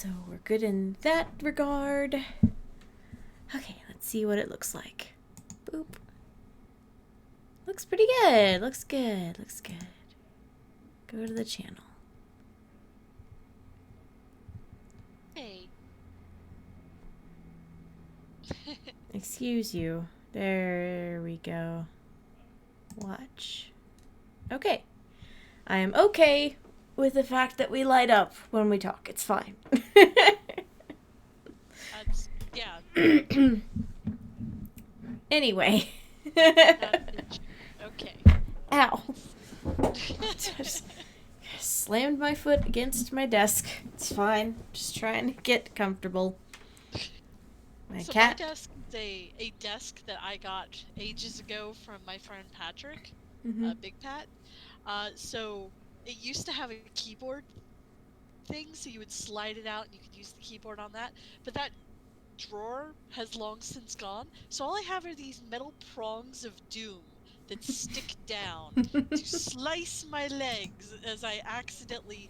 So we're good in that regard. Okay, let's see what it looks like. Boop. Looks pretty good. Looks good. Looks good. Go to the channel. Hey. Excuse you. There we go. Watch. Okay. I am okay with the fact that we light up when we talk. It's fine. Yeah. Anyway. Okay. Ow. Just slammed my foot against my desk. It's fine. Just trying to get comfortable. My cat. My desk is a desk that I got ages ago from my friend Patrick, Big Pat. So it used to have a keyboard thing, so you would slide it out and you could use the keyboard on that. But that drawer has long since gone, so all I have are these metal prongs of doom that stick down to slice my legs as I accidentally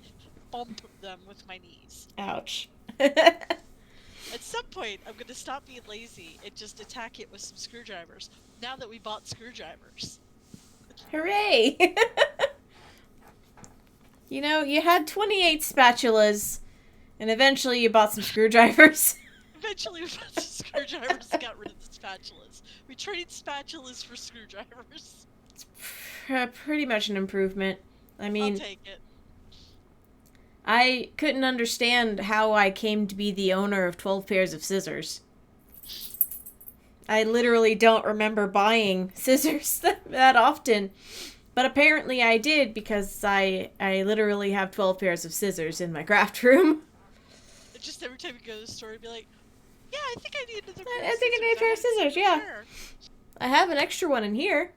bump them with my knees. Ouch. At some point, I'm going to stop being lazy and just attack it with some screwdrivers, now that we bought screwdrivers. Hooray! You know, you had 28 spatulas, and eventually you bought some screwdrivers. Eventually we bought some screwdrivers and got rid of the spatulas. We traded spatulas for screwdrivers. It's pretty much an improvement. I mean, I'll take it. I couldn't understand how I came to be the owner of 12 pairs of scissors. I literally don't remember buying scissors that often. But apparently I did, because I literally have 12 pairs of scissors in my craft room. Just every time you go to the store, you'd be like, yeah, I think I need another I think I need a pair of scissors, yeah. Sure. I have an extra one in here.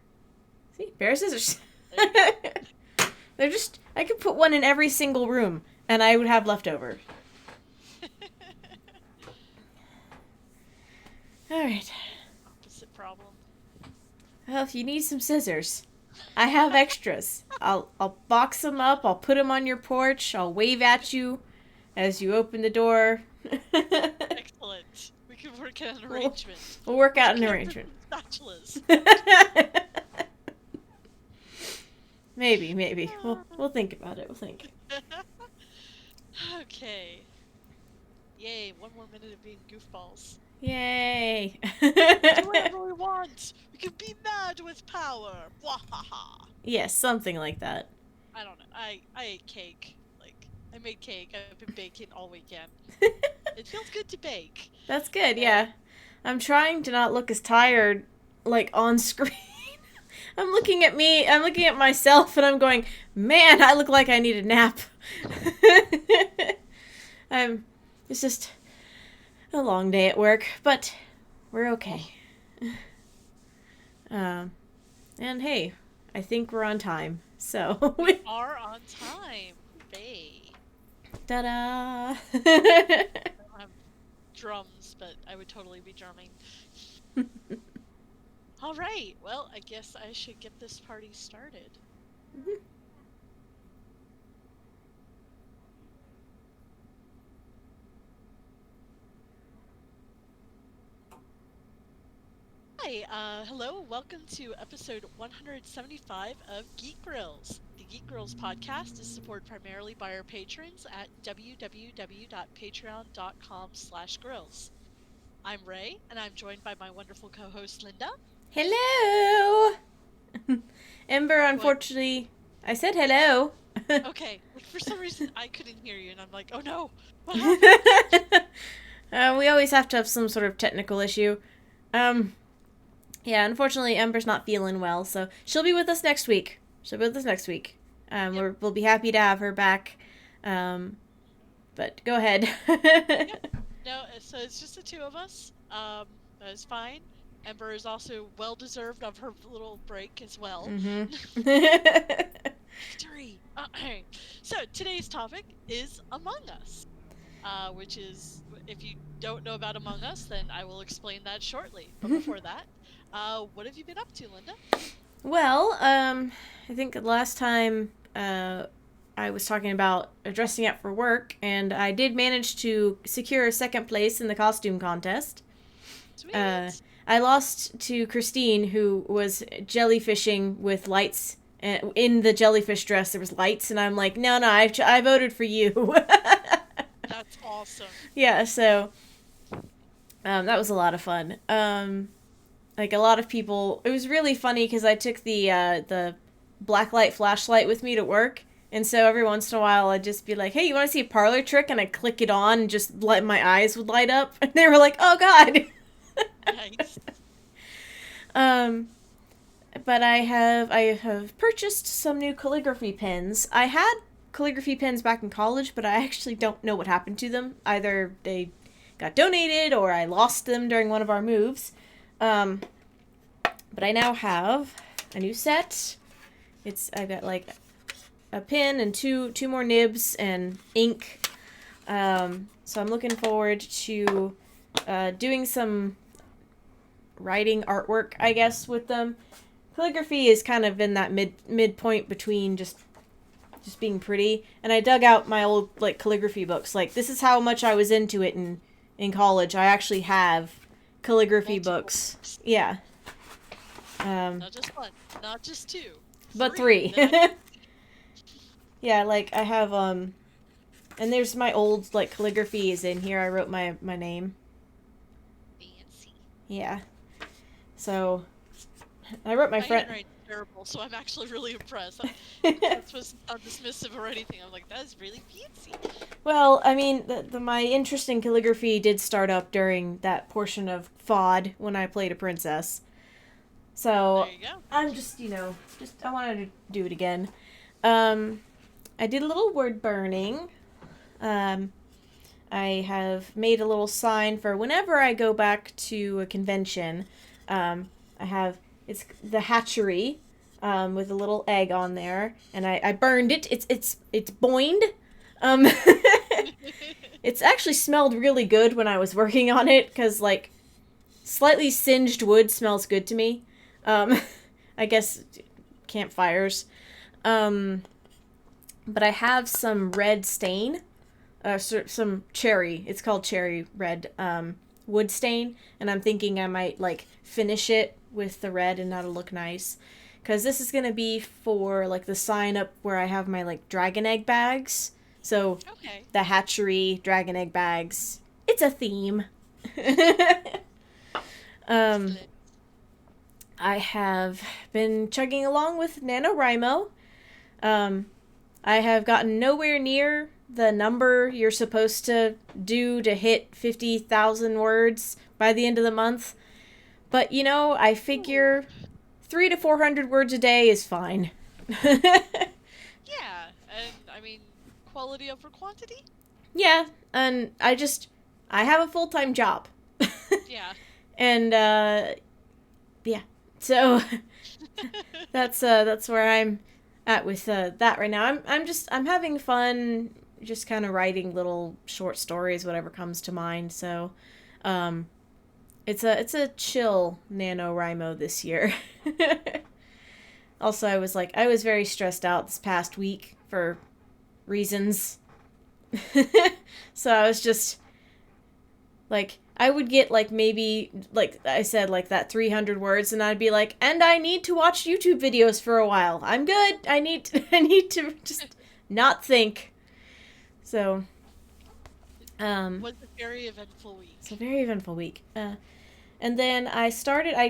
See? Pair of scissors. They're just... I could put one in every single room, and I would have leftover. Alright. Opposite problem. Well, if you need some scissors, I have extras. I'll box them up, I'll put them on your porch, I'll wave at you as you open the door. Excellent. We can work out an arrangement. We'll work out an arrangement. Spatulas. Maybe. We'll think about it. We'll think. Okay. Yay, one more minute of being goofballs. Yay. Do whatever we want. We can be mad with power. Wahaha. Yes, something like that. I don't know. I ate cake. I made cake. I've been baking all weekend. It feels good to bake. That's good, yeah. I'm trying to not look as tired, on screen. I'm looking at myself, and I'm going, man, I look like I need a nap. It's just a long day at work, but we're okay. And hey, I think we're on time, so. We are on time. Bay. Ta-da! I don't have drums, but I would totally be drumming. All right. Well, I guess I should get this party started. Mm-hmm. Hi, hello, welcome to episode 175 of Geek Grills. The Geek Grills podcast is supported primarily by our patrons at www.patreon.com/grills. I'm Ray, and I'm joined by my wonderful co-host Linda. Hello! Ember, unfortunately, I said hello. Okay, for some reason I couldn't hear you, and I'm like, oh no, what happened? We always have to have some sort of technical issue. Yeah, unfortunately, Ember's not feeling well, so she'll be with us next week. Yep. We'll be happy to have her back. But go ahead. Yep. No, so it's just the two of us. That is fine. Ember is also well-deserved of her little break as well. Mm-hmm. Victory! So, today's topic is Among Us. Which is, if you don't know about Among Us, then I will explain that shortly. But before that, what have you been up to, Linda? Well, I think last time I was talking about dressing up for work, and I did manage to secure second place in the costume contest. Sweet. I lost to Christine, who was jellyfishing with lights. In the jellyfish dress, there was lights, and I'm like, no, I voted for you. That's awesome. Yeah, so that was a lot of fun. Like a lot of people, it was really funny because I took the blacklight flashlight with me to work, and so every once in a while I'd just be like, "Hey, you want to see a parlor trick?" And I'd click it on, and just my eyes would light up, and they were like, "Oh God!" Nice. But I have purchased some new calligraphy pens. I had calligraphy pens back in college, but I actually don't know what happened to them. Either they got donated or I lost them during one of our moves. But I now have a new set. I've got like a pen and two more nibs and ink. So I'm looking forward to doing some writing artwork, I guess, with them. Calligraphy is kind of in that midpoint between just being pretty. And I dug out my old like calligraphy books. Like, this is how much I was into it in college. I actually have calligraphy books. Yeah. Not just one, not just two, but three. Yeah, like I have and there's my old like calligraphy is in here. I wrote my name. Fancy. Yeah. So I wrote my friend. handwriting's terrible, so I'm actually really impressed. That was not dismissive or anything. I'm like, that is really fancy. Well, I mean, my interest in calligraphy did start up during that portion of FOD when I played a princess. So There you go. I'm just I wanted to do it again. I did a little word burning. I have made a little sign for whenever I go back to a convention. It's the hatchery, with a little egg on there, and I burned it. It's boined. It's actually smelled really good when I was working on it, because like slightly singed wood smells good to me. I guess campfires. But I have some red stain, some cherry. It's called cherry red wood stain, and I'm thinking I might like finish it with the red, and that'll look nice. Because this is gonna be for like the sign up where I have my like dragon egg bags. So Okay. the hatchery dragon egg bags. It's a theme. Excellent. I have been chugging along with NaNoWriMo. I have gotten nowhere near the number you're supposed to do to hit 50,000 words by the end of the month. But, I figure 300 to 400 words a day is fine. Yeah, and I mean, quality over quantity? Yeah, and I have a full-time job. Yeah. And, yeah. So, that's where I'm at with that right now. I'm having fun, just kind of writing little short stories, whatever comes to mind. So, it's a chill NaNoWriMo this year. Also, I was very stressed out this past week for reasons. So I was just like, I would get like maybe like I said like that 300 words, and I'd be like, and I need to watch YouTube videos for a while. I'm good. I need to just not think. So Was a very eventful week. it's a very eventful week. And then I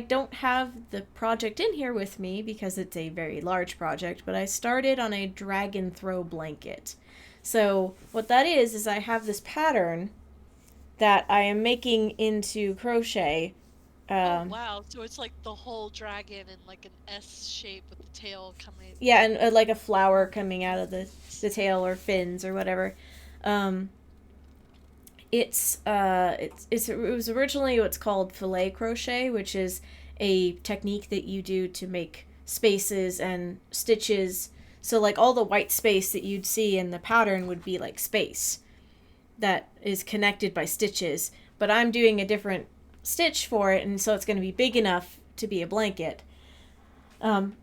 don't have the project in here with me because it's a very large project, but I started on a dragon throw blanket. So what that is I have this pattern that I am making into crochet. Oh wow, so it's like the whole dragon in like an S shape with the tail coming. Yeah, and like a flower coming out of the tail or fins or whatever. It was originally what's called filet crochet, which is a technique that you do to make spaces and stitches. So like all the white space that you'd see in the pattern would be like space that is connected by stitches. But I'm doing a different stitch for it, and so it's going to be big enough to be a blanket. And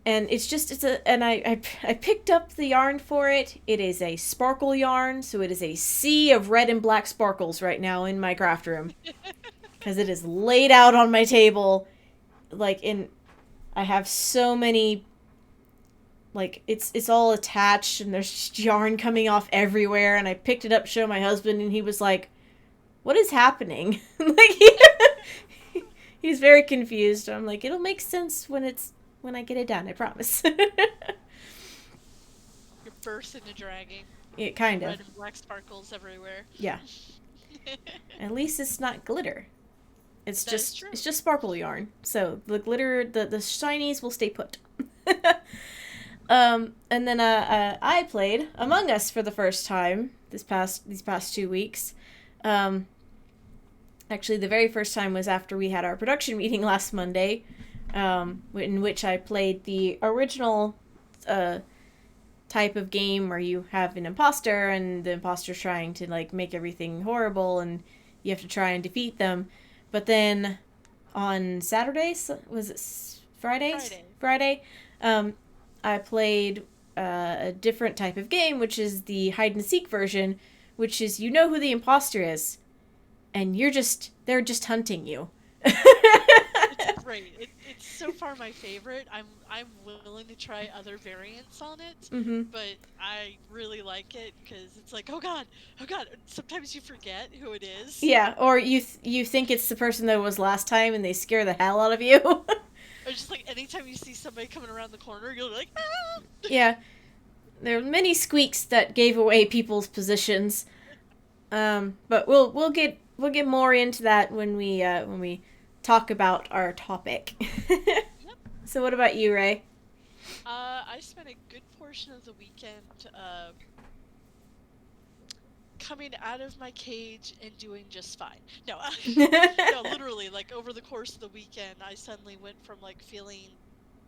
I picked up the yarn for it. It is a sparkle yarn, so it is a sea of red and black sparkles right now in my craft room. Because it is laid out on my table, I have so many, it's all attached, and there's just yarn coming off everywhere, and I picked it up to show my husband, and he was like, what is happening? He's very confused. I'm like, it'll make sense when I get it done, I promise. Your birth into dragging. It kind of. Red and black sparkles everywhere. Yeah. At least it's not glitter. It's just sparkle yarn. So the glitter, the shinies will stay put. And then I played Among Us for the first time these past 2 weeks. Actually, the very first time was after we had our production meeting last Monday, in which I played the original type of game where you have an imposter, and the imposter's trying to make everything horrible, and you have to try and defeat them. But then on Saturday, was it Friday? Friday. I played a different type of game, which is the hide and seek version, which is you know who the imposter is, and they're just hunting you. It's great. It's so far my favorite. I'm willing to try other variants on it, but I really like it because it's like, oh god. Sometimes you forget who it is. Yeah, or you think it's the person that was last time, and they scare the hell out of you. Or just anytime you see somebody coming around the corner, you'll be like, ah! Yeah, there are many squeaks that gave away people's positions. But we'll get more into that when we talk about our topic. Yep. So what about you, Ray? I spent a good portion of the weekend coming out of my cage and doing just fine. No, no, literally, over the course of the weekend, I suddenly went from feeling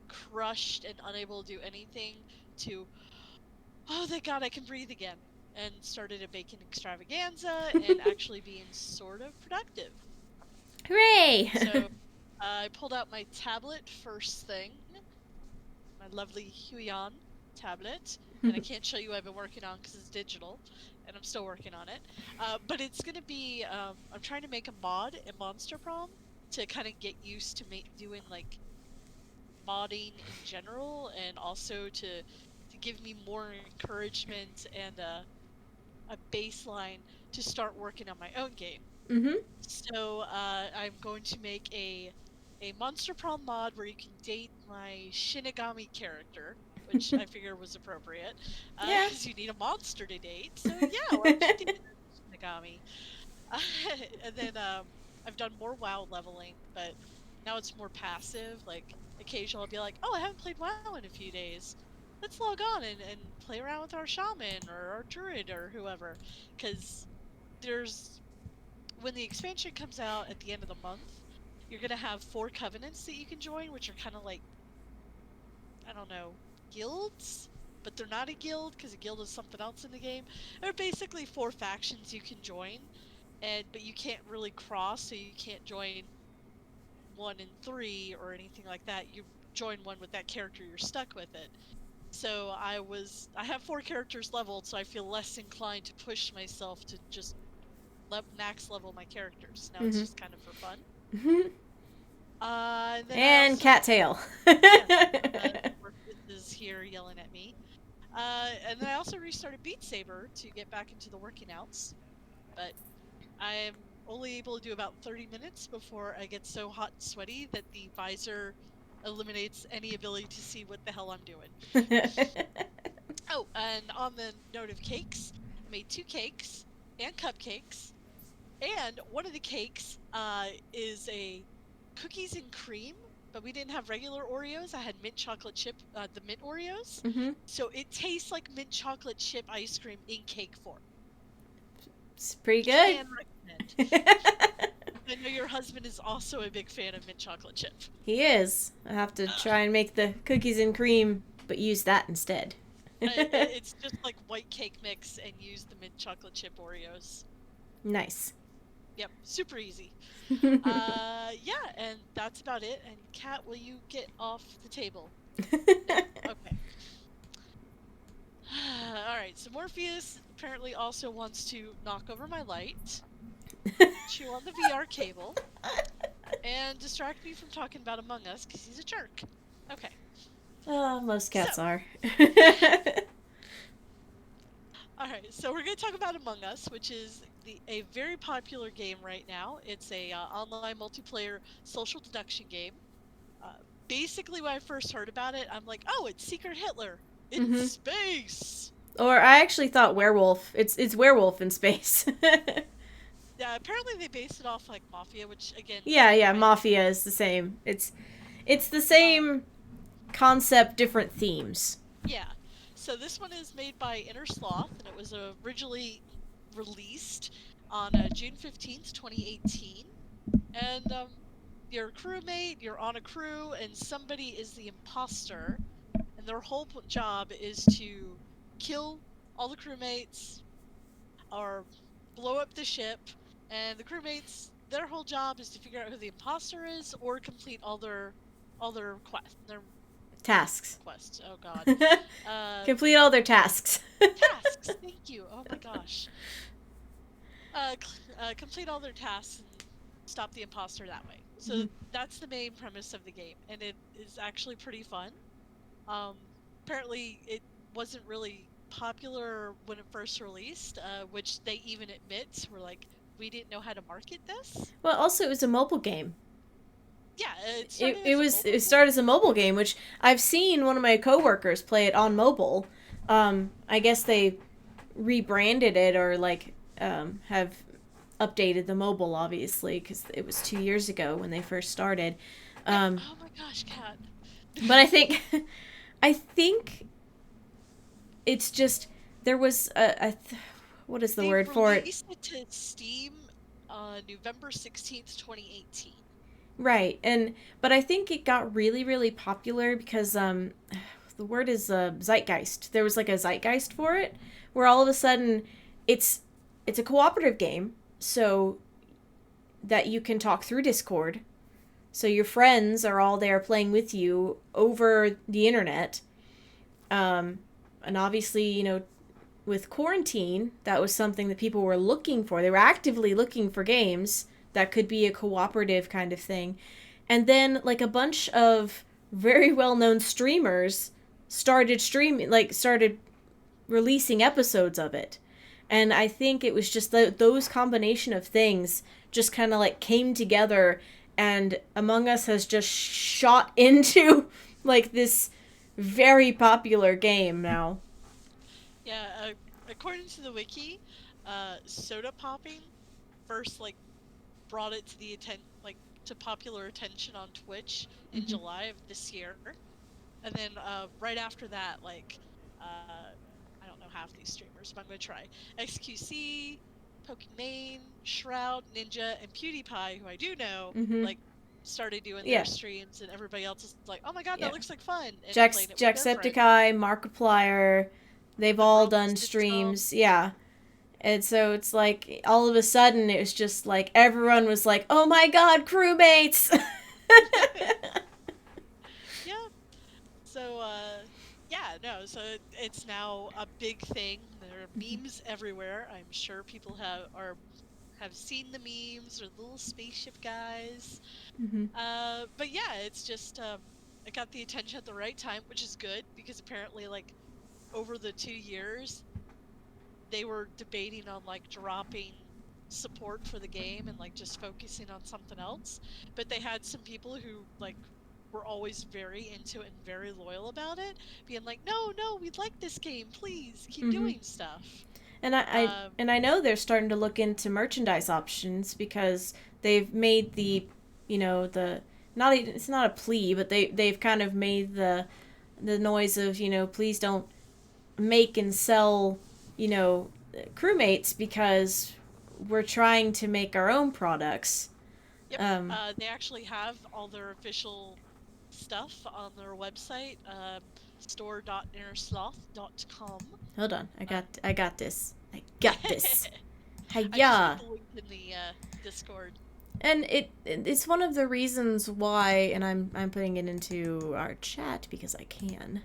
crushed and unable to do anything to, oh, thank God I can breathe again, and started a bacon extravaganza and actually being sort of productive. Hooray! So I pulled out my tablet first thing, my lovely Huion tablet, and I can't show you what I've been working on because it's digital, and I'm still working on it. But it's going to be, I'm trying to make a mod in Monster Prom to kind of get used to doing modding in general, and also to give me more encouragement and a baseline to start working on my own game. So I'm going to make a Monster Prom mod where you can date my Shinigami character, which I figure was appropriate, because you need a monster to date. So yeah, why don't you date Shinigami? And then I've done more WoW leveling, but now it's more passive. Occasionally I'll be like, oh, I haven't played WoW in a few days. Let's log on and play around with our shaman or our druid or whoever, because when the expansion comes out at the end of the month, you're going to have 4 covenants that you can join, which are kind of I don't know, guilds? But they're not a guild, because a guild is something else in the game. They're basically 4 factions you can join, but you can't really cross, so you can't join 1 and 3 or anything like that. You join one with that character, you're stuck with it. So I have 4 characters leveled, so I feel less inclined to push myself to just max level my characters. Now it's just kind of for fun. And cattail. Is here yelling at me. And then I also restarted Beat Saber to get back into the working outs, but I'm only able to do about 30 minutes before I get so hot and sweaty that the visor eliminates any ability to see what the hell I'm doing. Oh, and on the note of cakes, I made 2 cakes and cupcakes, and one of the cakes is a cookies and cream, but we didn't have regular Oreos. I had mint chocolate chip, the mint Oreos. So it tastes like mint chocolate chip ice cream in cake form. It's pretty good. Can recommend. I know your husband is also a big fan of mint chocolate chip. He is. I have to try and make the cookies and cream, but use that instead. It's just like white cake mix and use the mint chocolate chip Oreos. Nice. Yep, super easy. Yeah, and that's about it. And Kat, will you get off the table? Okay. Alright, so Morpheus apparently also wants to knock over my light, chew on the VR cable, and distract me from talking about Among Us because he's a jerk. Okay. Oh, most So, cats are. alright, so we're going to talk about Among Us, which is a very popular game right now. It's a online multiplayer social deduction game. Uh, Basically, when I first heard about it, I'm like, oh, it's Secret Hitler in Hmm. space! Or I actually thought werewolf. It's werewolf in space. Yeah, apparently they based it off like Mafia, which again, Yeah, I think, Mafia is the same. It's the um, same concept, different themes. yeah. So this one is made by Inner Sloth, and it was originally released on June 15th, 2018. And you're a crewmate, you're on a crew, and somebody is the imposter, and their whole job is to kill all the crewmates or blow up the ship, and the crewmates, their whole job is to figure out who the imposter is or complete all their Tasks. quests. Oh god. Uh Complete all their tasks. Tasks. Thank you. Oh my gosh. Complete all their tasks and stop the imposter that way. So Mhm. that's the main premise of the game, and it is actually pretty fun. Um, Apparently, it wasn't really popular when it first released, which they even admit were like, we didn't know how to market this. Well, also it was a mobile game. Yeah, it It, started it as a was mobile it game. started as a mobile game, which I've seen one of my coworkers play it on mobile. I guess they rebranded it or have updated the mobile, obviously, because it was 2 years ago when they first started. Yeah. Um, Oh my gosh, Cat. but I think I think it's just there was what is the They word for it? released it to Steam on November 16th, 2018. Right, and but I think it got really really popular because the word is zeitgeist. There was like a zeitgeist for it, where all of a sudden it's it's a cooperative game, so that you can talk through Discord. So your friends are all there playing with you over the internet. And obviously, with quarantine, that was something that people were looking for. They were actively looking for games that could be a cooperative kind of thing. And then, like, a bunch of very well known streamers started releasing episodes of it. And I think it was just those combination of things just kind of like came together, and Among Us has just shot into like this very popular game now. Yeah, according to the wiki, soda popping first like brought it to the to popular attention on Twitch in Hmm. July of this year, and then right after that, I don't know half these streamers, but I'm gonna try XQC, Pokimane, Shroud, Ninja, and PewDiePie, who I do know, Hmm. like started doing their Yeah, streams, and everybody else is like, "Oh my god, that yeah. looks like fun," and playing it with their friends. Jacksepticeye, Markiplier, they've The all Grump done system. streams. Yeah. And so it's like all of a sudden it was just like everyone was like, "Oh my god, crewmates!" Yeah. So, yeah, no, so it's now a big thing. There are memes everywhere. I'm sure people have seen the memes or the little spaceship guys. Hmm. But yeah, it's just it got the attention at the right time, which is good because apparently, like over the 2 years, they were debating on like dropping support for the game and like just focusing on something else. But they had some people who like were always very into it and very loyal about it, being like, "No, no, we like this game. Please keep Hmm. doing stuff." And Um, I know they're starting to look into merchandise options because they've made the it's not a plea, but they've kind of made the noise of please don't make and sell you know crewmates because we're trying to make our own products. yep, Um, they actually have all their official stuff on their website, store.innersloth.com. Hold on, Uh, I got this. I got this. I just put Hiya. the link in the Discord. And it's one of the reasons why, and I'm putting it into our chat because I can.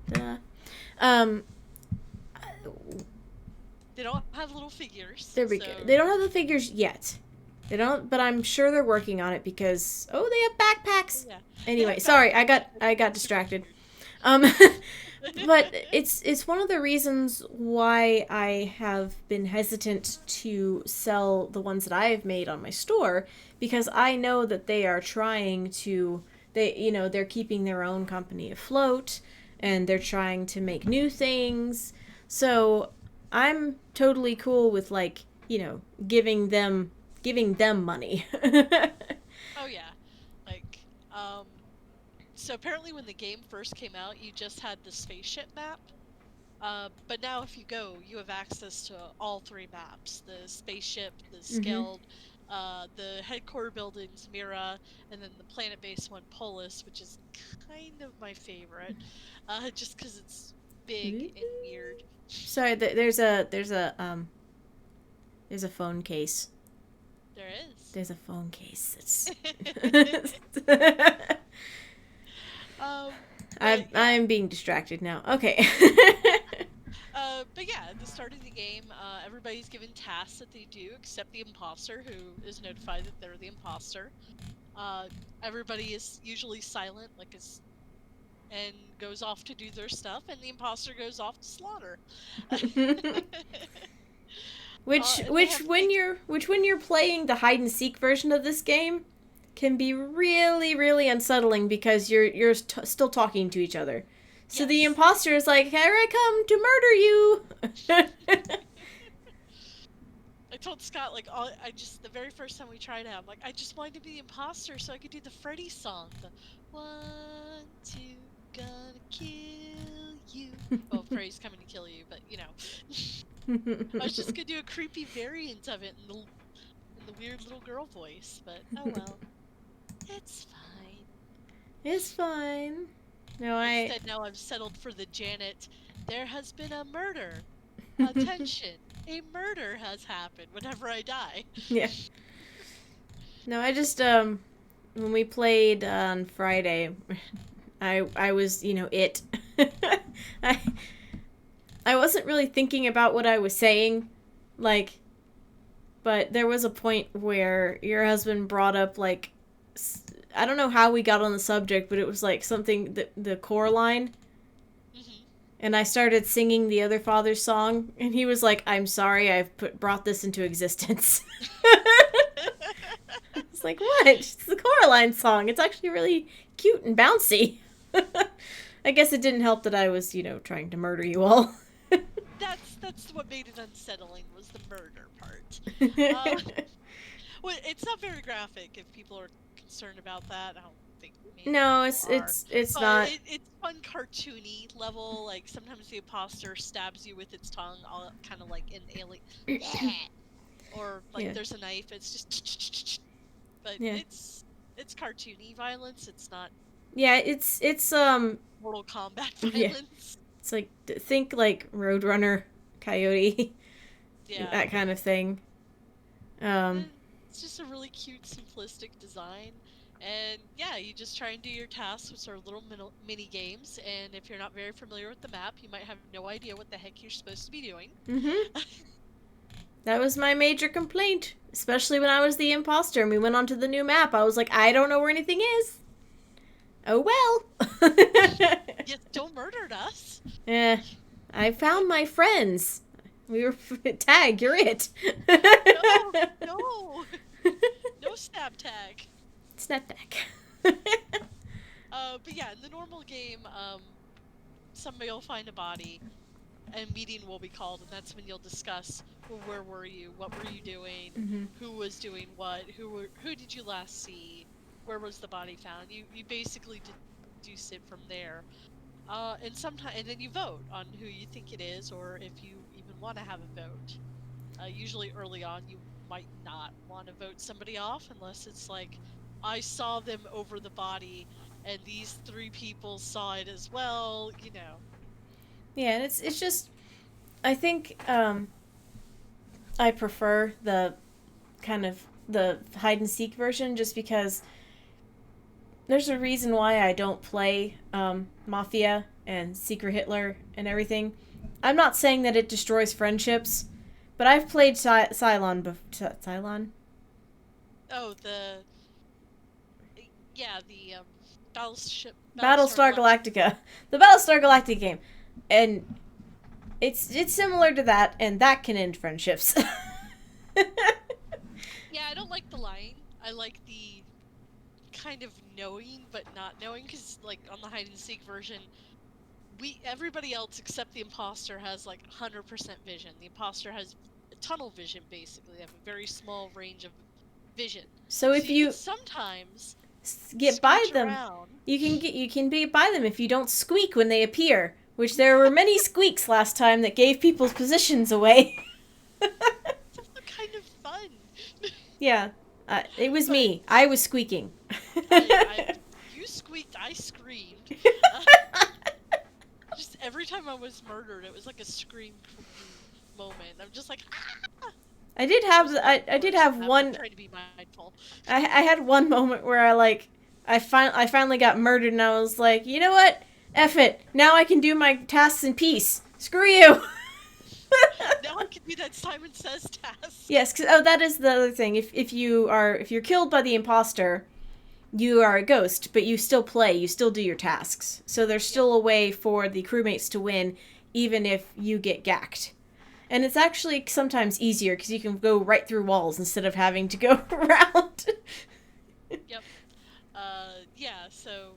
Duh. Um, They don't have little figures. there we go. They don't have the figures yet. They don't, but I'm sure they're working on it because they have backpacks. Yeah. Anyway, sorry, I got distracted. But it's one of the reasons why I have been hesitant to sell the ones that I've made on my store, because I know that they are trying to they're keeping their own company afloat, and they're trying to make new things. So I'm totally cool with giving them money. Oh yeah, like so apparently when the game first came out, you just had the spaceship map. But now if you go, you have access to all three maps: the spaceship, the Skeld, the headquarter buildings, Mira, and then the planet-based one, Polis, which is kind of my favorite, just because it's big and weird. Sorry, there's a phone case. There is. There's a phone case. I'm being distracted now. Okay. But yeah, at the start of the game, everybody's given tasks that they do, except the imposter, who is notified that they're the imposter. Everybody is usually silent, and goes off to do their stuff, and the imposter goes off to slaughter. Which when you're playing the hide and seek version of this game can be really, really unsettling because you're still talking to each other. So yes. The imposter is like, "Here I come to murder you." I told Scott, the very first time we tried it, I'm like, I just wanted to be the imposter so I could do the Freddy song. The 1, 2, gonna kill you. Well, Freddy's coming to kill you, but I was just gonna do a creepy variant of it in the weird little girl voice, but oh well. It's fine. It's fine. Instead, now I've settled for the Janet. There has been a murder. Attention. A murder has happened whenever I die. Yeah. No, I just, when we played on Friday, I was, it. I wasn't really thinking about what I was saying, but there was a point where your husband brought up, I don't know how we got on the subject, but it was something, the Coraline. And I started singing the Other Father's song, and he was like, "I'm sorry, I've brought this into existence." I was like, "What? It's the Coraline song. It's actually really cute and bouncy." I guess it didn't help that I was, trying to murder you all. That's what made it unsettling, was the murder part. Well, it's not very graphic if people are concerned about that. I don't think no, it's not. It's fun cartoony level. Sometimes the imposter stabs you with its tongue, all kind of like in Alien. Or there's a knife. It's just. But yeah. It's cartoony violence. It's not. Yeah, it's Mortal Kombat violence. Yeah. It's think Roadrunner, Coyote. Yeah. That kind of thing. It's just a really cute, simplistic design. And yeah, you just try and do your tasks, which are little mini games. And if you're not very familiar with the map, you might have no idea what the heck you're supposed to be doing. That was my major complaint, especially when I was the imposter and we went onto the new map. I was like, I don't know where anything is. Oh well. Yes, don't murder us. I found my friends. We were tag. You're it. No. No snap tag. Snap tag. But yeah, in the normal game, somebody will find a body, and a meeting will be called, and that's when you'll discuss, well, where were you, what were you doing, who was doing what, who did you last see, where was the body found. You basically deduce it from there, and then you vote on who you think it is, or if you even want to have a vote. Usually early on, you might not want to vote somebody off unless it's I saw them over the body, and these 3 people saw it as well, Yeah, and it's just, I think, I prefer the kind of the hide and seek version, just because there's a reason why I don't play Mafia and Secret Hitler and everything. I'm not saying that it destroys friendships, but I've played Cylon. Cylon? Oh, the Battlestar Galactica. The Battlestar Galactica game. And it's similar to that, and that can end friendships. Yeah, I don't like the lying. I like the kind of knowing but not knowing, because like on the hide and seek version, everybody else except the imposter has like 100% vision. The imposter has tunnel vision, basically. They have a very small range of vision. So if you sometimes get by them, around. you can be by them if you don't squeak when they appear, which there were many squeaks last time that gave people's positions away. It's also kind of fun. Yeah, it was me. I was squeaking. You squeaked, I screamed. Just every time I was murdered, it was like a scream moment. I'm just like, ah! I did have one. I'm trying to be mindful. I had one moment where I finally got murdered, and I was like, you know what? F it. Now I can do my tasks in peace. Screw you. Now I can do that Simon Says task. Yes, that is the other thing. If you're killed by the imposter, you are a ghost, but you still play. You still do your tasks. So there's still a way for the crewmates to win, even if you get gacked. And it's actually sometimes easier because you can go right through walls instead of having to go around. Yep. Yeah, so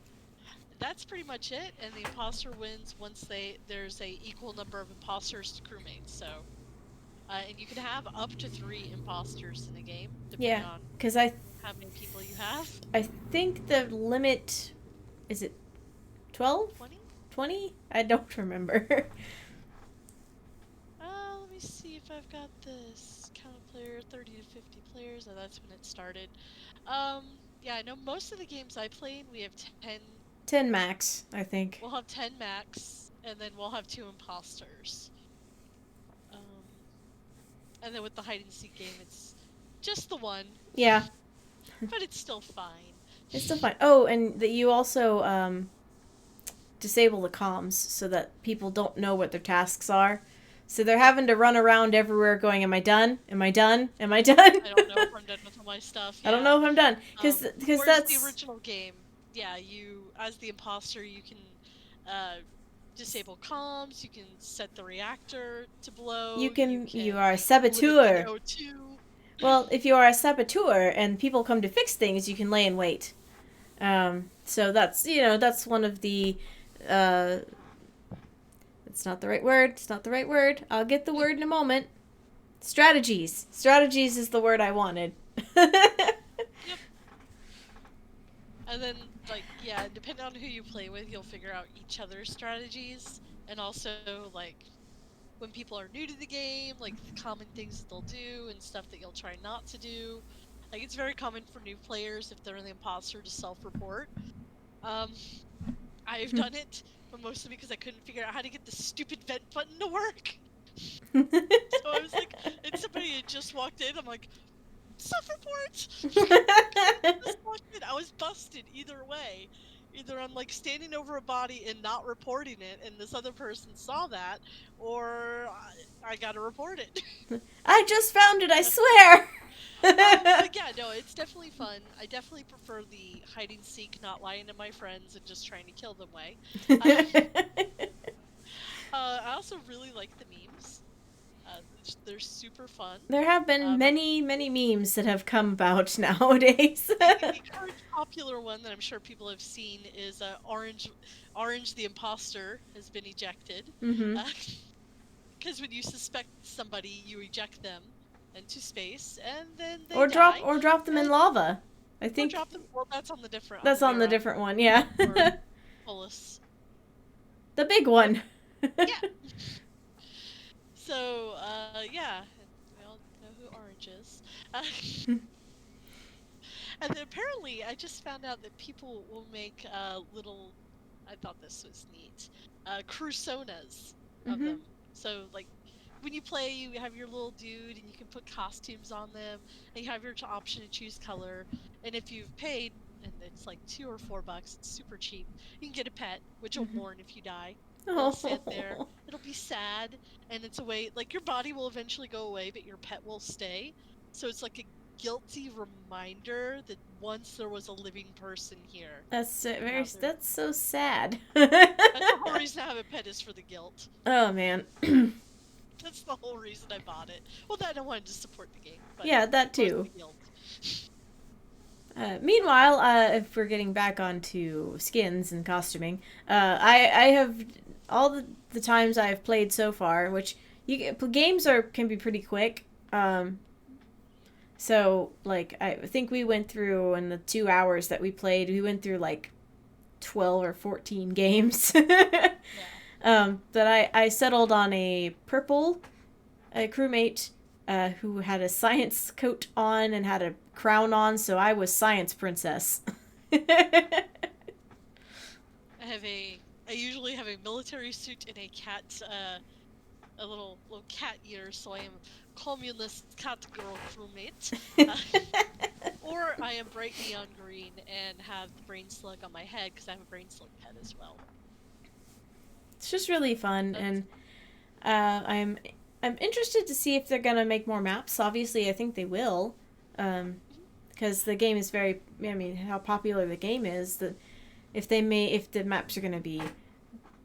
that's pretty much it, and the imposter wins once there's a equal number of imposters to crewmates. So, and you can have up to 3 imposters in a game, depending on how many people you have. I think the limit is it 12? 20? 20? I don't remember. Let me see if I've got this count of player 30 to 50 players. Oh, that's when it started. Yeah, I know most of the games I played, we have 10 max, I think. We'll have 10 max, and then we'll have 2 imposters. And then with the hide and seek game, it's just the one. Yeah. But it's still fine. It's still fine. Oh, and that you also disable the comms so that people don't know what their tasks are. So they're having to run around everywhere going, am I done? Am I done? Am I done? I don't know if I'm done with all my stuff. Yeah. I don't know if I'm done. Because that's the original game. Yeah, you, as the imposter, you can disable comms, you can set the reactor to blow. You are a saboteur. Well, if you are a saboteur and people come to fix things, you can lay in wait. So that's one of the it's not the right word. It's not the right word. I'll get the word in a moment. Strategies. Strategies is the word I wanted. Yep. And then, depending on who you play with, you'll figure out each other's strategies. And also, when people are new to the game, the common things that they'll do and stuff that you'll try not to do. It's very common for new players, if they're the imposter, to self-report. I've done it, but mostly because I couldn't figure out how to get the stupid vent button to work. So I was like, and somebody had just walked in, I'm like, self-report! I was busted either way. Either I'm standing over a body and not reporting it, and this other person saw that, or I gotta report it. I just found it, I swear! But yeah, no, it's definitely fun. I definitely prefer the hide and seek, not lying to my friends and just trying to kill them way. I also really like the memes. They're super fun. There have been many memes that have come about nowadays. The current popular one that I'm sure people have seen is Orange the imposter has been ejected. Because when you suspect somebody, you eject them into space, and then they die. drop them in lava. I think. Or drop them. Well, that's on the different. That's on the different one, yeah. Polis. The big one. Yeah. So, yeah, we all know who Orange is. And then apparently, I just found out that people will make little. I thought this was neat. Crusonas of them. So when you play, you have your little dude, and you can put costumes on them, and you have your option to choose color. And if you've paid, and it's like $2 or $4, it's super cheap. You can get a pet, which will mourn if you die. It'll sit there. Oh. It'll be sad, and it's a way like your body will eventually go away, but your pet will stay. So it's like a guilty reminder that once there was a living person here. That's so sad. That's the whole reason I have a pet is for the guilt. Oh man. That's the whole reason I bought it. Well, that I wanted to support the game. But Yeah, that too. the guilt. Meanwhile, if we're getting back onto skins and costuming, I have all the times I've played so far, which games can be pretty quick. So like I think we went through in the 2 hours that we played, we went through like 12 or 14 games. But I settled on a purple crewmate who had a science coat on and had a crown on, so I was Science Princess. I usually have a military suit and a cat, a little cat ear, so I am communist cat girl crewmate. Or I am bright neon green and have the brain slug on my head because I have a brain slug head as well. It's just really fun, and I'm interested to see if they're gonna make more maps. Obviously, I think they will, because the game is very. I mean, how popular the game is. If the maps are gonna be,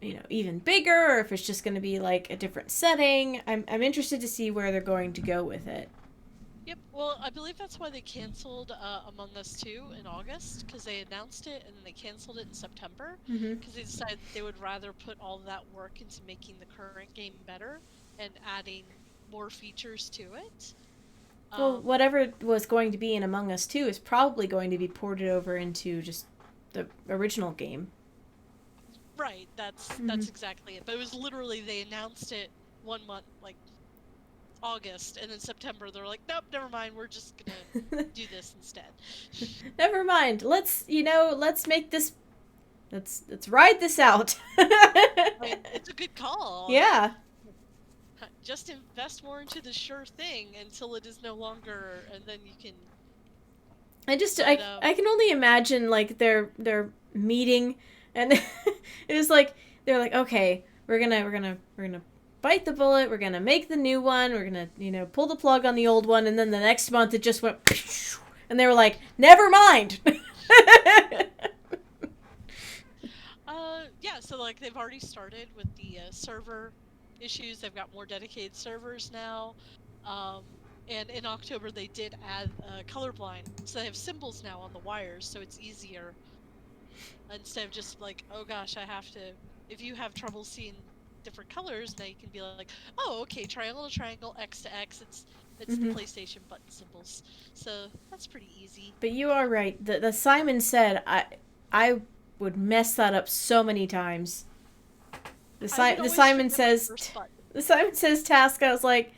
even bigger, or if it's just gonna be like a different setting. I'm interested to see where they're going to go with it. Yep. Well, I believe that's why they canceled Among Us 2 in August, because they announced it and then they canceled it in September, because they decided they would rather put all of that work into making the current game better and adding more features to it. Well, whatever was going to be in Among Us 2 is probably going to be ported over into just the original game. Right, that's exactly it. But it was literally, they announced it 1 month, like August, and then September they're like, nope, never mind, we're just gonna do this instead. Never mind. Let's make this. Let's ride this out. It's a good call. Yeah. Just invest more into the sure thing until it is no longer, and then you can. I can only imagine like their meeting, and it was like they're like, okay, we're gonna bite the bullet, we're gonna make the new one, we're gonna pull the plug on the old one, and then the next month it just went, and they were like, never mind. Yeah, so like they've already started with the server issues. They've got more dedicated servers now. And in October they did add colorblind, so they have symbols now on the wires, so it's easier. Instead of just like, oh gosh, I have to. If you have trouble seeing different colors, now you can be like, oh, okay, triangle to triangle, X to X. It's the PlayStation button symbols, so that's pretty easy. But you are right. The Simon said I would mess that up so many times. The Simon says task. I was like,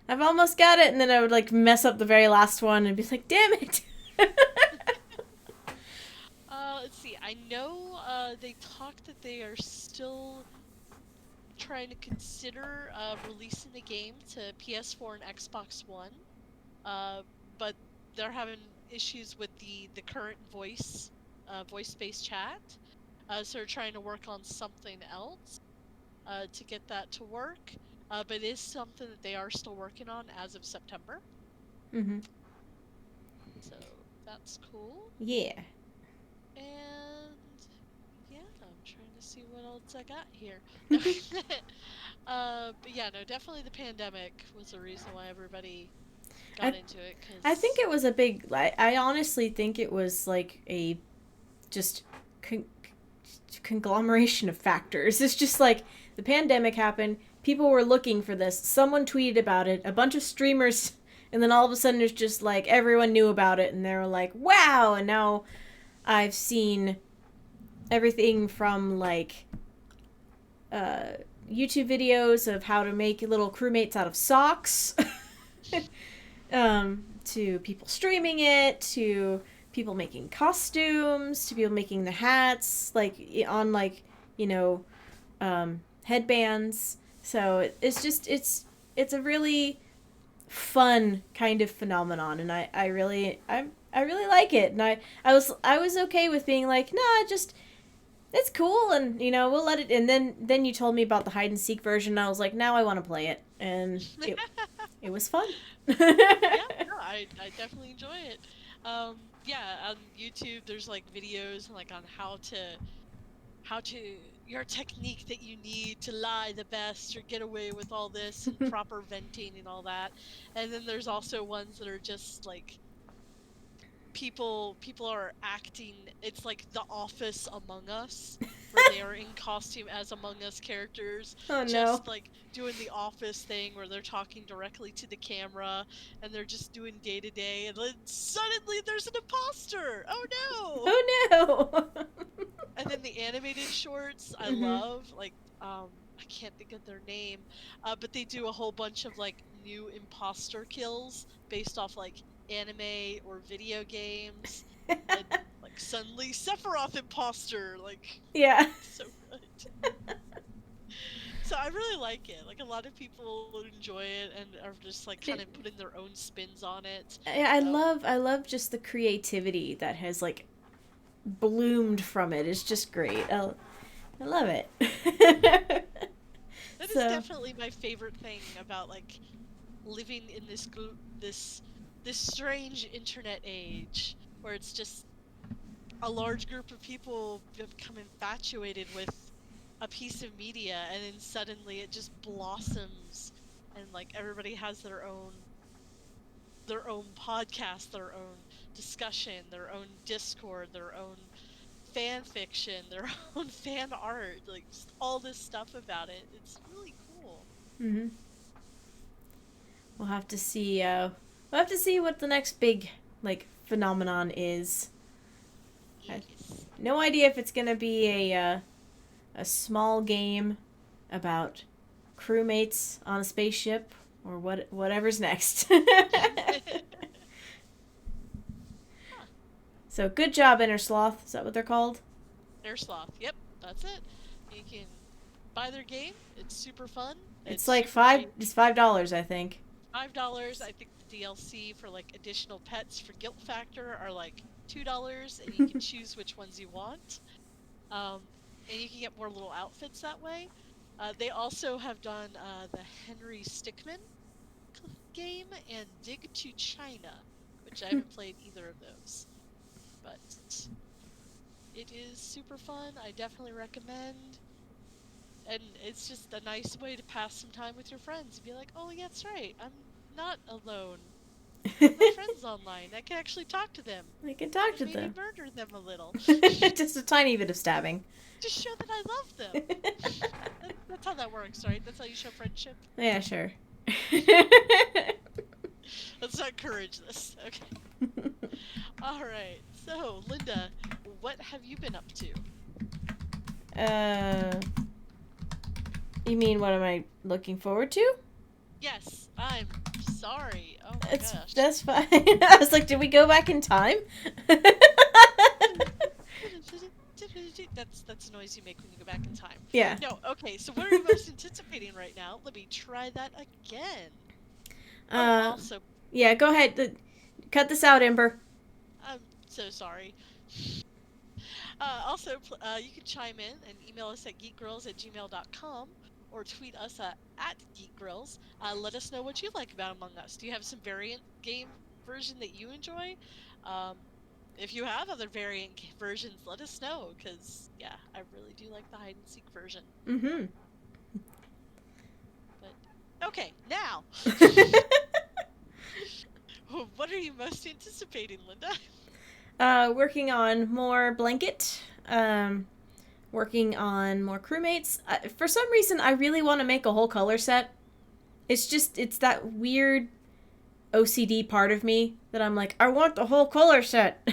I've almost got it, and then I would like mess up the very last one and be like, damn it. Let's see. I know they talked that they are still trying to consider releasing the game to PS4 and Xbox One, but they're having issues with the current voice-based chat, so they're trying to work on something else to get that to work. But it is something that they are still working on as of September. So that's cool. Yeah. And yeah, I'm trying to see what else I got here. But yeah, no, definitely the pandemic was the reason why everybody got into it. I think it was a big. I honestly think it was like a just conglomeration of factors. It's just like the pandemic happened. People were looking for this. Someone tweeted about it. A bunch of streamers, and then all of a sudden it's just like everyone knew about it, and they were like, "Wow!" And now I've seen everything from like YouTube videos of how to make little crewmates out of socks, to people streaming it, to people making costumes, to people making the hats, like on like headbands. So it's it's a really fun kind of phenomenon, and I really like it, and I was okay with being like, nah, just it's cool, and we'll let it. And then you told me about the hide and seek version, and I was like, now I want to play it, and it was fun. Yeah, no, I definitely enjoy it. Yeah, on YouTube there's like videos like on how to your technique that you need to lie the best or get away with all this and proper venting and all that. And then there's also ones that are just like people are acting. It's like The Office Among Us, where they are in costume as Among Us characters, Oh no. just like doing the office thing where they're talking directly to the camera and they're just doing day to day, and then suddenly there's an imposter. Oh no. Oh no. And then the animated shorts I Mhm. love, like I can't think of their name, but they do a whole bunch of like new imposter kills based off like anime or video games, and like suddenly Sephiroth imposter, like Yeah. so good. So I really like it. Like a lot of people enjoy it and are just like kind of putting their own spins on it. Um, I love just the creativity that has like bloomed from it. It's just great. I love it. that is So, definitely my favorite thing about like living in this this strange internet age where it's just a large group of people become infatuated with a piece of media, and then suddenly it just blossoms, and like everybody has their own podcast, their own discussion, their own Discord, their own fan fiction, their own fan art, like just all this stuff about it. It's really cool. mhm. We'll have to see. We'll have to see what the next big like phenomenon is. I, Yes. no idea if it's gonna be a small game about crewmates on a spaceship or whatever's next. Huh. So good job, Inner Sloth. Is that what they're called? Airsloth. Yep, that's it. You can buy their game. It's super fun. It's It's like super cheap. It's $5, I think. $5. I think the DLC for like additional pets for Guilt Factor are like $2, and you can choose which ones you want. Um, and you can get more little outfits that way. They also have done the Henry Stickmin game and Dig to China, which I haven't played either of those, but it is super fun. I definitely recommend. And it's just a nice way to pass some time with your friends and be like, oh, yeah, that's right. I'm not alone. I have my friends online. I can actually talk to them I can talk and to maybe them. murder them a little. Just a tiny bit of stabbing. Just show that I love them. That's how that works, right? That's how you show friendship. Yeah, sure. Let's not encourage this. Okay. All right. So, Linda, what have you been up to? uh, you mean what am I looking forward to? Yes, I'm sorry. Oh my gosh. That's fine. I was like, did we go back in time? That's a noise you make when you go back in time. Yeah. No, okay, so what are you most anticipating right now? Let me try that again. Also, Yeah, go ahead. Cut this out, Ember. I'm so sorry. You can chime in and email us at geekgirls@gmail.com or tweet us at geekgirls. Let us know what you like about Among Us. Do you have some variant game version that you enjoy? Um, if you have other variant versions, let us know, because, yeah, I really do like the hide and seek version. Mm-hmm. But, okay, now, what are you most anticipating, Linda? Working on more blanket. Working on more crewmates. For some reason, I really want to make a whole color set. It's that weird OCD part of me that I'm like, I want the whole color set.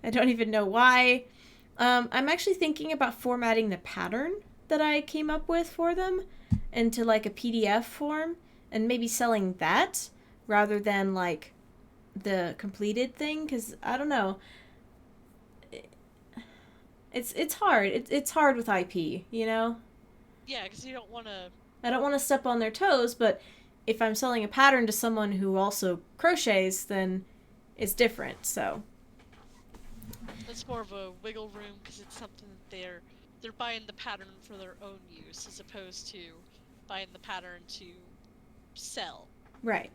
I don't even know why. I'm actually thinking about formatting the pattern that I came up with for them into like a PDF form and maybe selling that rather than like the completed thing, because I don't know. It's hard. It's hard with IP, you know. Yeah, because you don't want to I don't want to step on their toes, but if I'm selling a pattern to someone who also crochets, then it's different, so. It's more of a wiggle room because it's something that they're buying the pattern for their own use as opposed to buying the pattern to sell. Right.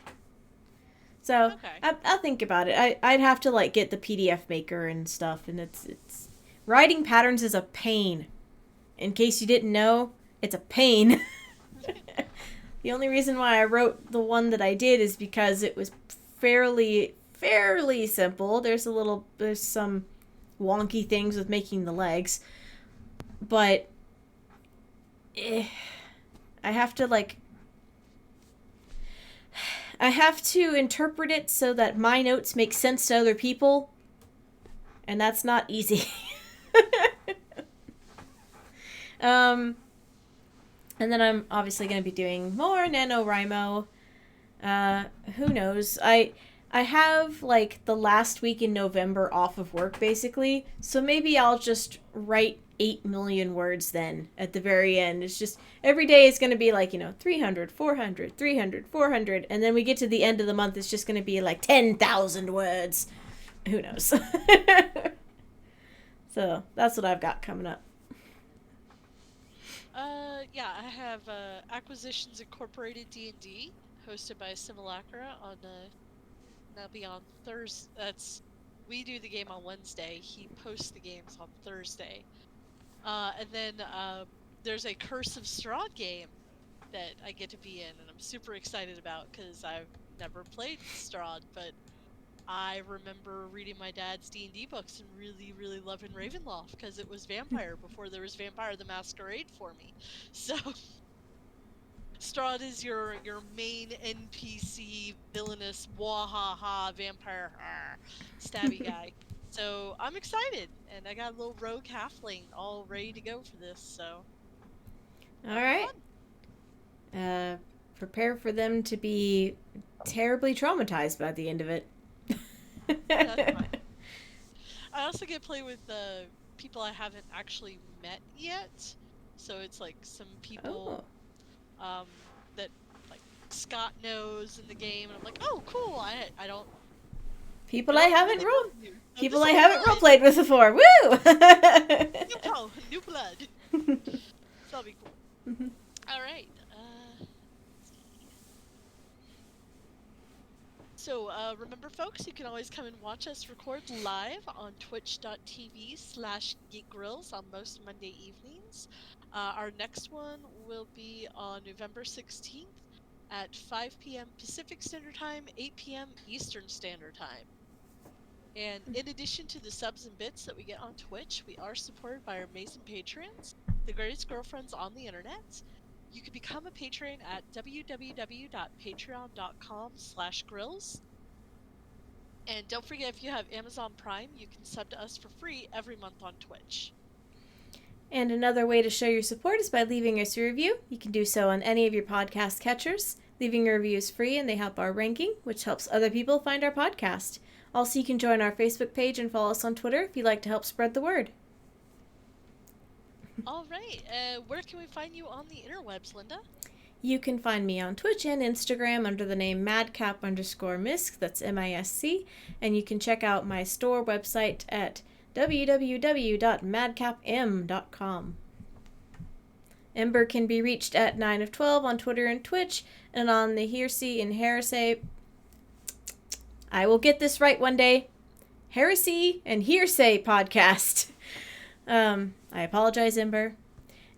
So Okay. I'll think about it. I'd have to like get the PDF maker and stuff, and it's writing patterns is a pain. In case you didn't know, it's a pain. The only reason why I wrote the one that I did is because it was fairly simple. There's some wonky things with making the legs, but I have to interpret it so that my notes make sense to other people, and that's not easy. And then I'm obviously going to be doing more NaNoWriMo. Who knows? I have like the last week in November off of work basically, so maybe I'll just write 8 million words then at the very end. It's just every day is going to be like, 300, 400, 300, 400, and then we get to the end of the month, it's just going to be like 10,000 words. Who knows? So that's what I've got coming up. Yeah, I have Acquisitions Incorporated D&D, hosted by Simulacra on that'll be on Thursday. We do the game on Wednesday. He posts the games on Thursday. And then there's a Curse of Strahd game that I get to be in, and I'm super excited about because I've never played Strahd, but I remember reading my dad's D&D books and really, really loving Ravenloft because it was vampire before there was Vampire the Masquerade for me. So Strahd is your main NPC villainous wahaha vampire stabby guy. So I'm excited, and I got a little rogue halfling all ready to go for this. So all right. Prepare for them to be terribly traumatized by the end of it. That's fine. I also get to play with people I haven't actually met yet. So it's like some people that like Scott knows in the game, and I'm like, oh, cool. I don't. People I haven't role played played with before. Woo! New blood. So that'll be cool. Mm-hmm. All right. So remember, folks, you can always come and watch us record live on twitch.tv/geekgrills on most Monday evenings. Our next one will be on November 16th at 5 p.m. Pacific Standard Time, 8 p.m. Eastern Standard Time. And in addition to the subs and bits that we get on Twitch, we are supported by our amazing patrons, the greatest girlfriends on the internet. You can become a patron at www.patreon.com/grills. And don't forget, if you have Amazon Prime, you can sub to us for free every month on Twitch. And another way to show your support is by leaving us a review. You can do so on any of your podcast catchers. Leaving a review is free and they help our ranking, which helps other people find our podcast. Also, you can join our Facebook page and follow us on Twitter if you'd like to help spread the word. All right. Where can we find you on the interwebs, Linda? You can find me on Twitch and Instagram under the name madcap_misc, that's MISC, and you can check out my store website at www.madcapm.com. Ember can be reached at 9 of 12 on Twitter and Twitch, and on the Hearsay and Heresy, I will get this right one day, Heresy and Hearsay podcast. I apologize, Ember.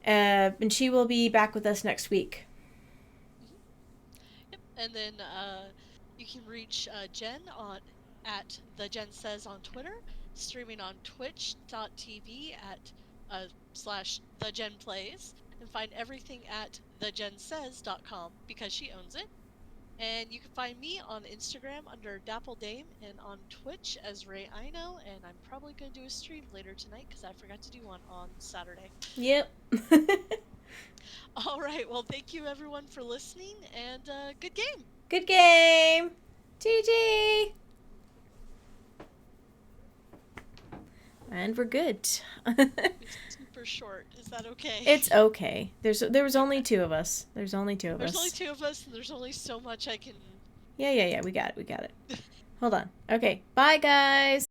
And she will be back with us next week. Yep. And then you can reach Jen at The Jen Says on Twitter, streaming on twitch.tv at /The Jen Plays, and find everything at thejensays.com because she owns it. And you can find me on Instagram under Dapple Dame and on Twitch as Ray Ino, and I'm probably going to do a stream later tonight because I forgot to do one on Saturday. Yep. All right, well, thank you everyone for listening, and good game. Good game. GG. And we're good. Super short. Is that okay? It's okay. There was only two of us. There's only two of There's us. only two of us, and there's only so much I can. Yeah. We got it. Hold on. Okay. Bye, guys.